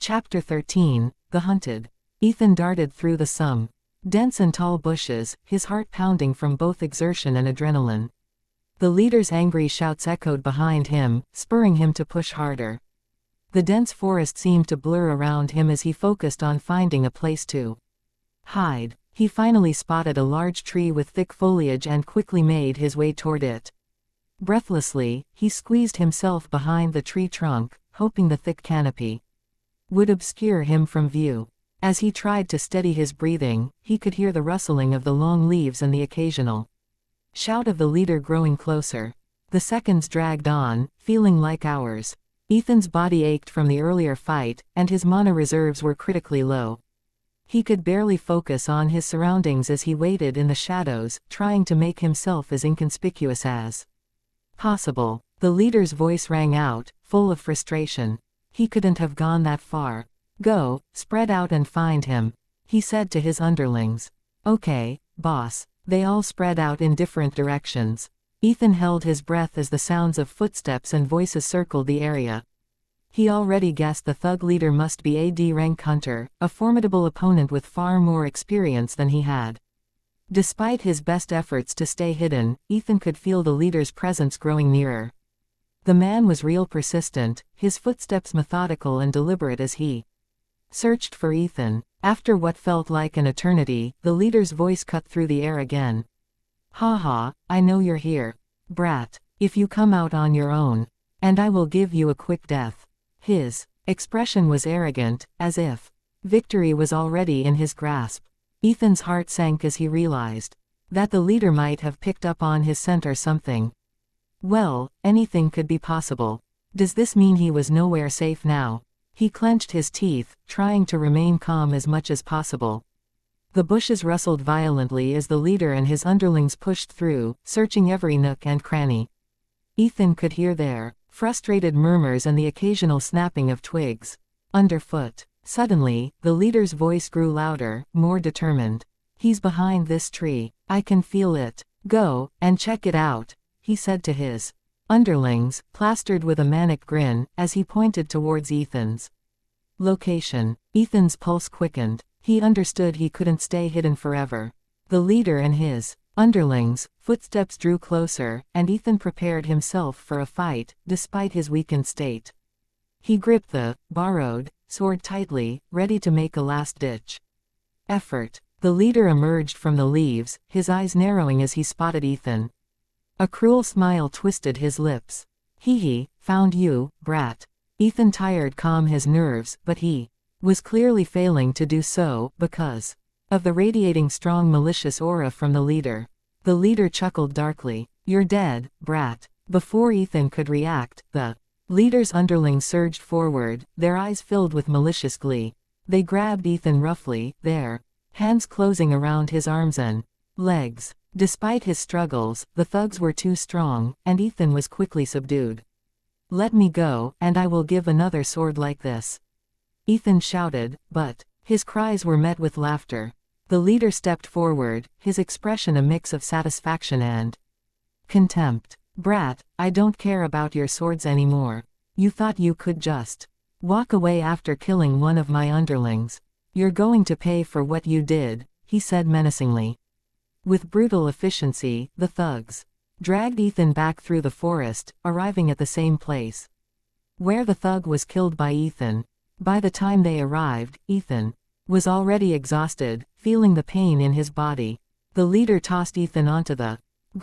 Chapter 13, The Hunted. Ethan darted through the some dense and tall bushes, his heart pounding from both exertion and adrenaline. The leader's angry shouts echoed behind him, spurring him to push harder. The dense forest seemed to blur around him as he focused on finding a place to hide. He finally spotted a large tree with thick foliage and quickly made his way toward it. Breathlessly, he squeezed himself behind the tree trunk, hoping the thick canopy would obscure him from view. As he tried to steady his breathing, he could hear the rustling of the long leaves and the occasional shout of the leader growing closer. The seconds dragged on, feeling like hours. Ethan's body ached from the earlier fight, and his mana reserves were critically low. He could barely focus on his surroundings as he waited in the shadows, trying to make himself as inconspicuous as possible. The leader's voice rang out, full of frustration. He couldn't have gone that far. Go, spread out and find him, he said to his underlings. Okay, boss. They all spread out in different directions. Ethan held his breath as the sounds of footsteps and voices circled the area. He already guessed the thug leader must be a D-rank hunter, a formidable opponent with far more experience than he had. Despite his best efforts to stay hidden, Ethan could feel the leader's presence growing nearer. The man was real persistent, his footsteps methodical and deliberate as he searched for Ethan. After what felt like an eternity, the leader's voice cut through the air again. "Ha ha, I know you're here, brat. If you come out on your own, and I will give you a quick death." His expression was arrogant, as if victory was already in his grasp. Ethan's heart sank as he realized that the leader might have picked up on his scent or something. Well, anything could be possible. Does this mean he was nowhere safe now? He clenched his teeth, trying to remain calm as much as possible. The bushes rustled violently as the leader and his underlings pushed through, searching every nook and cranny. Ethan could hear their frustrated murmurs and the occasional snapping of twigs underfoot. Suddenly, the leader's voice grew louder, more determined. "He's behind this tree. I can feel it. Go, and check it out," he said to his underlings, plastered with a manic grin, as he pointed towards Ethan's location. Ethan's pulse quickened. He understood he couldn't stay hidden forever. The leader and his underlings' footsteps drew closer, and Ethan prepared himself for a fight, despite his weakened state. He gripped the borrowed sword tightly, ready to make a last-ditch effort. The leader emerged from the leaves, his eyes narrowing as he spotted Ethan. A cruel smile twisted his lips. "Hee, found you, brat." Ethan tried to calm his nerves, but he was clearly failing to do so, because of the radiating strong malicious aura from the leader. The leader chuckled darkly. "You're dead, brat." Before Ethan could react, the leader's underlings surged forward, their eyes filled with malicious glee. They grabbed Ethan roughly, their hands closing around his arms and legs. Despite his struggles, the thugs were too strong, and Ethan was quickly subdued. "Let me go, and I will give another sword like this," Ethan shouted, but his cries were met with laughter. The leader stepped forward, his expression a mix of satisfaction and contempt. "Brat, I don't care about your swords anymore. You thought you could just walk away after killing one of my underlings. You're going to pay for what you did," he said menacingly. With brutal efficiency, the thugs dragged Ethan back through the forest, arriving at the same place where the thug was killed by Ethan. By the time they arrived, Ethan was already exhausted, feeling the pain in his body. The leader tossed Ethan onto the